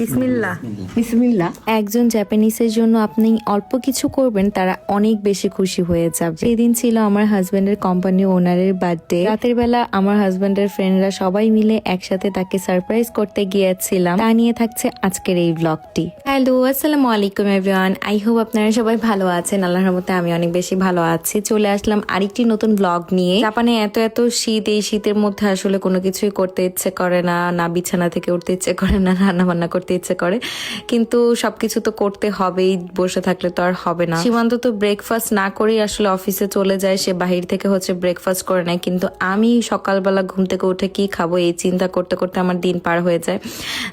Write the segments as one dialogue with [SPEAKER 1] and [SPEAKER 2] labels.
[SPEAKER 1] বিসমিল্লাহ।
[SPEAKER 2] বিসমিল্লাহ। একজন জাপানিজের জন্য আপনি অল্প কিছু করবেন, তারা অনেক বেশি খুশি হয়ে যাবে। সেদিন ছিল আমার হাজবেন্ডের কোম্পানি ওনারের বার্থডে। রাতের বেলা আমার হাজবেন্ডের ফ্রেন্ডরা সবাই মিলে একসাথে তাকে সারপ্রাইজ করতে গিয়েছিলাম। তা নিয়ে থাকছে আজকের এই ব্লগটি। হ্যালো, আসসালামু আলাইকুম এভরিওয়ান। আই হোপ আপনারা সবাই ভালো আছেন। আল্লাহর রহমতে আমি অনেক বেশি ভালো আছি। চলে আসলাম আরেকটি নতুন ব্লগ নিয়ে। জাপানে এত শীত, এই শীতের মধ্যে আসলে কোনো কিছুই করতে ইচ্ছে করে না, না বিছানা থেকে উঠতে ইচ্ছে করে না, রান্না বান্না করতে ইচ্ছে করে, কিন্তু সবকিছু তো করতে হবেই, বসে থাকলে তো আর হবে না। সীমান্ত তো ব্রেকফাস্ট না করেই আসলে অফিসে চলে যায়, সে বাহির থেকে ব্রেকফাস্ট করে নেয়, কিন্তু আমি সকালবেলা ঘুম থেকে উঠে কি খাবো এই চিন্তা করতে করতে আমার দিন পার হয়ে যায়।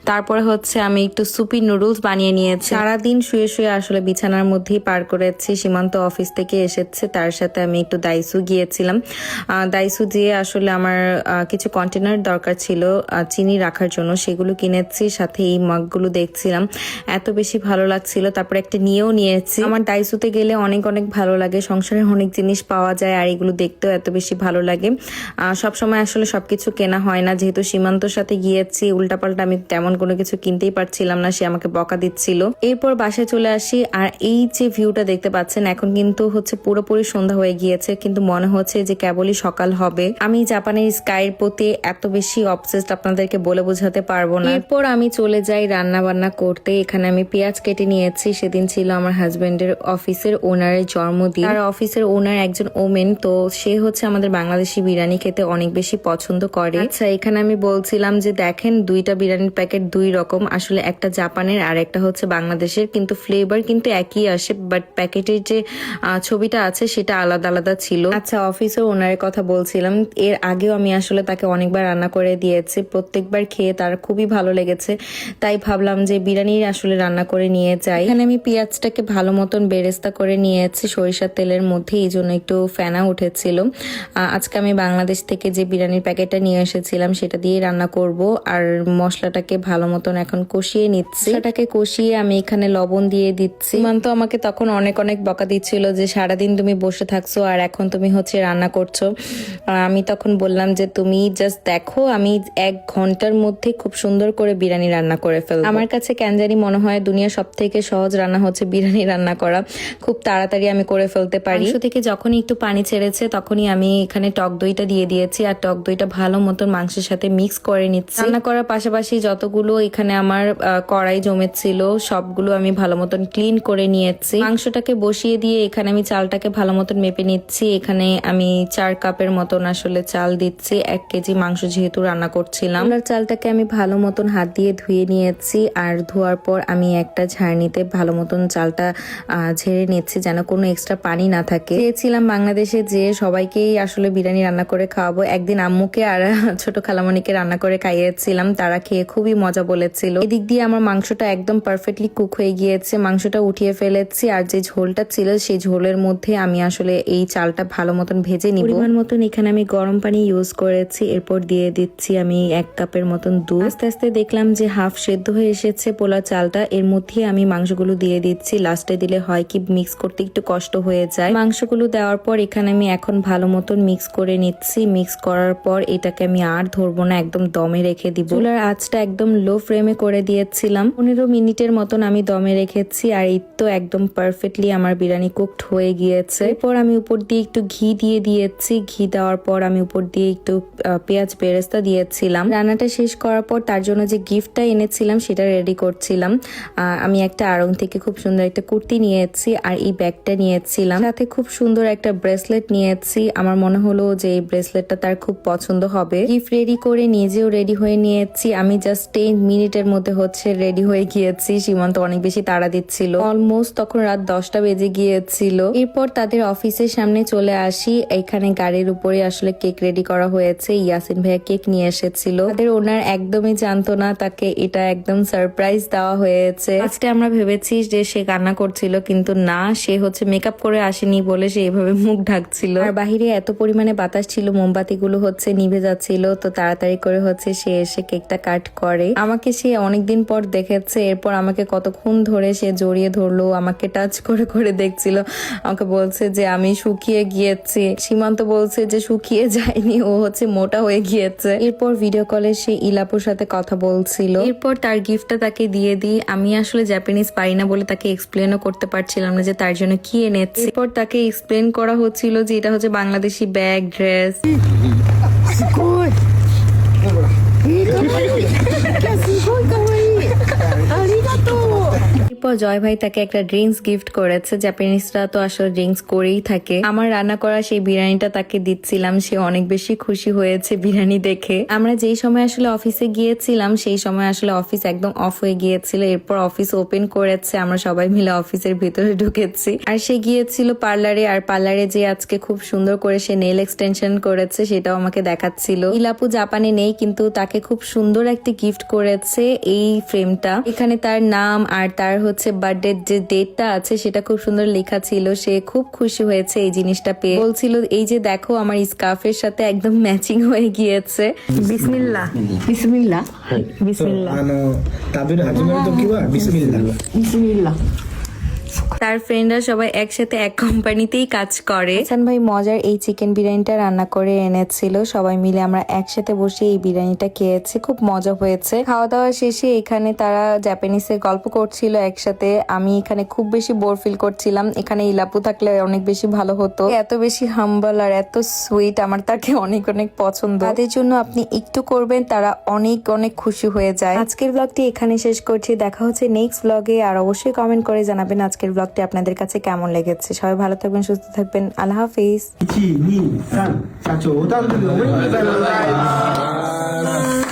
[SPEAKER 2] তারপরে আমি একটু সুপি নুডলস বানিয়ে নিয়েছি। সারাদিন শুয়ে শুয়ে আসলে বিছানার মধ্যেই পার করেছি। সীমান্ত অফিস থেকে এসেছে, তার সাথে আমি একটু দাইসু গিয়েছিলাম। দাইসু দিয়ে আসলে আমার কিছু কন্টেনার দরকার ছিল চিনি রাখার জন্য, সেগুলো কিনেছি। সাথে এই মগগুলো দেখছিলাম, এত বেশি ভালো লাগছিল, তারপর একটা নিয়েও নিয়েছি। আমার দাইসুতে গেলে অনেক অনেক ভালো লাগে, সংসারের অনেক জিনিস পাওয়া যায় আর এগুলো দেখতেও এত বেশি ভালো লাগে। সবসময় আসলে সবকিছু কেনা হয় না, যেহেতু সীমান্তর সাথে গিয়েছি উল্টাপাল্টা আমি তেমন কোনো কিছু কিনতেই পারছিলাম না, সে আমাকে বকা দিচ্ছিল। এরপর বাসায় চলে আসি, আর এই যে ভিউটা দেখতে পাচ্ছেন এখন কিন্তু পুরোপুরি সন্ধ্যা হয়ে গিয়েছে, কিন্তু মনে হচ্ছে যে কেবলই সকাল হবে। আমি জাপানের স্কাইয়ের প্রতি এত বেশি অবসেসড আপনাদেরকে বলে বোঝাতে পারবো না। এরপর আমি চলে যাই রান্না বান্না করতে। এখানে আমি পেঁয়াজ কেটে নিয়েছি। সেদিন ছিল আমার হাজবেন্ডের অফিসের ওনারের জন্মদিন। আর অফিসের ওনার একজন ওমেন, তো সে আমাদের বাংলাদেশি বিরিয়ানি খেতে অনেক বেশি পছন্দ করে। আচ্ছা, এখানে আমি বলছিলাম যে দেখেন দুইটা বিরিয়ানির প্যাকেট দুই রকম, আসলে একটা জাপানের আর একটা বাংলাদেশের, কিন্তু ফ্লেভার কিন্তু একই আসে, বাট প্যাকেটের যে ছবিটা আছে সেটা আলাদা আলাদা ছিল। আচ্ছা, অফিসের ওনারের কথা বলছিলাম, এর আগেও আমি আসলে তাকে অনেকবার রান্না করে দিয়েছি, প্রত্যেকবার খেয়ে তার খুবই ভালো লেগেছে, তাই ভাবলাম যে বিরিয়ানি আসলে রান্না করে নিয়ে যাই। এখানে আমি পেঁয়াজটাকে ভালো মতন বেরেস্তা করে নিয়েছি সরিষার তেলের মধ্যে, এই জন্য একটু ফেনা উঠেছিল। আজকে আমি বাংলাদেশ থেকে যে বিরিয়ানির প্যাকেটটা নিয়ে এসেছিলাম সেটা দিয়ে রান্না করব, আর মশলাটাকে ভালো মতন এখন কষিয়ে নিচ্ছি। সেটাকে কষিয়ে আমি এখানে লবণ দিয়ে দিচ্ছি। সীমান্ত আমাকে তখন অনেক অনেক বকা দিচ্ছিল যে সারাদিন তুমি বসে থাকছো আর এখন তুমি রান্না করছো। আমি তখন বললাম যে তুমি জাস্ট দেখো, আমি 1 ঘন্টার মধ্যে খুব সুন্দর করে বিরিয়ানি রান্না করে ফেলবো। আমার কাছে কেন জানি মনে হয় দুনিয়ার সব থেকে সহজ রান্না বিরিয়ানি রান্না করা, খুব তাড়াতাড়ি আমি করে ফেলতে পারি। মাংস থেকে যখনই একটু পানি ছেড়েছে তখনই আমি এখানে টক দইটা দিয়ে দিয়েছি, আর টক দইটা ভালো মতন মাংসের সাথে মিক্স করে নিচ্ছি। রান্না করার পাশাপাশি যতগুলো এখানে আমার কড়াই জমেছিল সবগুলো আমি ভালো মতন ক্লিন করে নিয়েছি। মাংসটাকে বসিয়ে দিয়ে এখানে আমি চালটাকে ভালো মতন মেপে নিচ্ছি। এখানে আমি 4 কাপের মতন আসলে চাল দিচ্ছি, 1 কেজি মাংস যেহেতু রান্না করছিলাম। চালটাকে আমি ভালো মতন হাত দিয়ে ধুয়ে নিয়েছি, আর ধোয়ার পর আমি একটা ঝাড়নিতে ভালো মতন চালটা ঝেড়ে নিচ্ছি যেন কোনো এক্সট্রা পানি না থাকে। চেয়েছিলাম বাংলাদেশে যে সবাইকেই আসলে বিরিয়ানি রান্না করে খাওয়াবো। একদিন আম্মুকে আর ছোট খালামণিকে রান্না করে খাইয়েছিলাম, তারা খেয়ে খুবই মজা বলেছিল। এদিক দিয়ে আমার মাংসটা একদম পারফেক্টলি কুক হয়ে গিয়েছে, মাংসটা উঠিয়ে ফেলেছি, আর যে ঝোলটা ছিল সেই ঝোলের মধ্যে আমি আসলে এই চালটা ভালো মতন ভেজে নিব। পরিমাণ মতন এখানে আমি গরম পানি ইউজ করেছি, এরপর দিয়ে দিচ্ছি আমি 1 কাপের মতন দুধ। আস্তে আস্তে দেখলাম যে হাফ সেদ্ধ হয়ে এসেছে পোলা চালটা, এর মধ্যে আমি মাংসগুলো দিয়ে দিচ্ছি। লাস্টে দিলে হয় কি মিক্স করতে একটু কষ্ট হয়ে যায়। মাংসগুলো দেওয়ার পর এখানে আমি এখন ভালো মতন মিক্স করে নিচ্ছি। মিক্স করার পর এটাকে আমি আর ধরবো না, একদম দমে রেখে দিব। চুলার আঁচটা একদম লো ফ্লেমে করে দিয়েছিলাম। 15 মিনিটের মতন আমি দমে রেখেছি, আর এই তো একদম পারফেক্টলি আমার বিরিয়ানি কুকড হয়ে গিয়েছে। এরপর আমি উপর দিয়ে একটু ঘি দিয়ে দিয়েছি। ঘি দেওয়ার পর আমি উপর দিয়ে একটু পেঁয়াজ বেরেস্তা দিয়েছিলাম। রান্নাটা শেষ করার পর তার জন্য যে গিফটটা এনেছিলাম সেটা রেডি করছিলাম। আমি একটা আড়ং থেকে খুব সুন্দর একটা কুর্তি নিয়েছি, আর এই ব্যাগটা নিয়েছিলাম, সাথে খুব সুন্দর একটা ব্রেসলেট নিয়েছি। আমার মনে হলো যে এই ব্রেসলেটটা তার খুব পছন্দ হবে। গিফট রেডি করে নিজেও রেডি হয়ে নিয়েছি। আমি জাস্ট 10 মিনিটের মধ্যে রেডি হয়ে গিয়েছি। সীমান্ত অনেক বেশি তাড়া দিচ্ছিল, অলমোস্ট তখন রাত 10টা বেজে গিয়েছিল। এরপর তাদের অফিসের সামনে চলে আসি। এখানে গাড়ির উপরে আসলে কেক রেডি করা হয়েছে। ইয়াসিন ভাইয়া কেক নিয়ে এসেছিল। তাদের ওনার একদমই জানতো না তাকে এটা একদম সারপ্রাইজ দেওয়া হয়েছে। আজকে আমরা ভেবেছি যে সে কান্না করছিল, কিন্তু না, সে মেকআপ করে আসেনি বলে সে এভাবে মুখ ঢাকছিল। আর বাহিরে এত পরিমাণে বাতাস ছিল, মোমবাতিগুলো নিভে যাচ্ছিল, তো তাড়াতাড়ি করে সে এসে কেকটা কাট করে। আমাকে সে অনেকদিন পর দেখেছে, এরপর আমাকে কতক্ষণ ধরে সে জড়িয়ে ধরলো, আমাকে টাচ করে করে দেখছিল, আমাকে বলছে যে আমি শুকিয়ে গিয়েছি। সীমান্ত বলছে যে শুকিয়ে যায়নি, ও মোটা হয়ে গিয়েছে। এরপর ভিডিও কলে সে ইলাপুর সাথে কথা বলছিল। এরপর তার তার গিফটটা তাকে দিয়ে দিই। আমি আসলে জাপানিজ পারি না বলে তাকে এক্সপ্লেনও করতে পারছিলাম না যে তার জন্য কি এনেছি। এরপর তাকে এক্সপ্লেন করা হচ্ছিল যে এটা হচ্ছে বাংলাদেশি ব্যাগ, ড্রেস। এরপর জয় ভাই তাকে একটা ড্রিঙ্কস গিফট করেছে। জাপানিজরা তো আসলে ড্রিঙ্কস করেই থাকে। আমার রান্না করা সেই বিরিয়ানিটা তাকে দিচ্ছিলাম, সে অনেক বেশি খুশি হয়েছে বিরিয়ানি দেখে। আমরা যেই সময় আসলে অফিসে গিয়েছিলাম সেই সময় আসলে অফিস একদম অফ হয়ে গিয়েছিল। এরপর অফিস ওপেন করেছে, আমরা সবাই মিলে অফিসের ভিতরে ঢুকেছি। আর সে গিয়েছিল পার্লারে, আর পার্লারে যে আজকে খুব সুন্দর করে সে নেল এক্সটেনশন করেছে সেটাও আমাকে দেখাচ্ছিল। ইলাপু জাপানে নেই কিন্তু তাকে খুব সুন্দর একটা গিফট করেছে এই ফ্রেমটা। এখানে তার নাম আর তার হচ্ছে বার্থডে যে ডেটটা আছে সেটা খুব সুন্দর লেখা ছিল। সে খুব খুশি হয়েছে এই জিনিসটা পেয়ে। বলছিল এই যে দেখো আমার স্কার্ফের সাথে একদম ম্যাচিং হয়ে গিয়েছে। বিসমিল্লাহ বিসমিল্লাহ বিসমিল্লাহ।
[SPEAKER 1] 食べる始まる時はビスミッラ
[SPEAKER 2] বিসমিল্লাহ। তার ফ্রেন্ডরা সবাই একসাথে এক কোম্পানিতেই কাজ করে। হাসান ভাই মজার এই চিকেন বিরিয়ানিটা রান্না করে এনেছিল। সবাই মিলে আমরা একসাথে বসে এই বিরিয়ানিটা খেয়েছি, খুব মজা হয়েছে। খাওয়া দাওয়া শেষে এখানে তারা জাপানিজে গল্প করছিল একসাথে। আমি এখানে খুব বেশি বোর ফিল করছিলাম। এখানে ইলাপু থাকলে অনেক বেশি ভালো হতো। এত বেশি হাম্বল আর এত সুইট, আমার তাকে অনেক অনেক পছন্দ। তাদের জন্য আপনি একটু করবেন, তারা অনেক অনেক খুশি হয়ে যায়। আজকের ব্লগটি এখানে শেষ করছি, দেখা হচ্ছে নেক্সট ব্লগে। আর অবশ্যই কমেন্ট করে জানাবেন আজকের ব্লগটি আপনাদের কাছে কেমন লেগেছে। সবাই ভালো থাকবেন, সুস্থ থাকবেন। আল্লাহ হাফিজ।
[SPEAKER 1] 1、2、3社長お誕生日おめでとうございます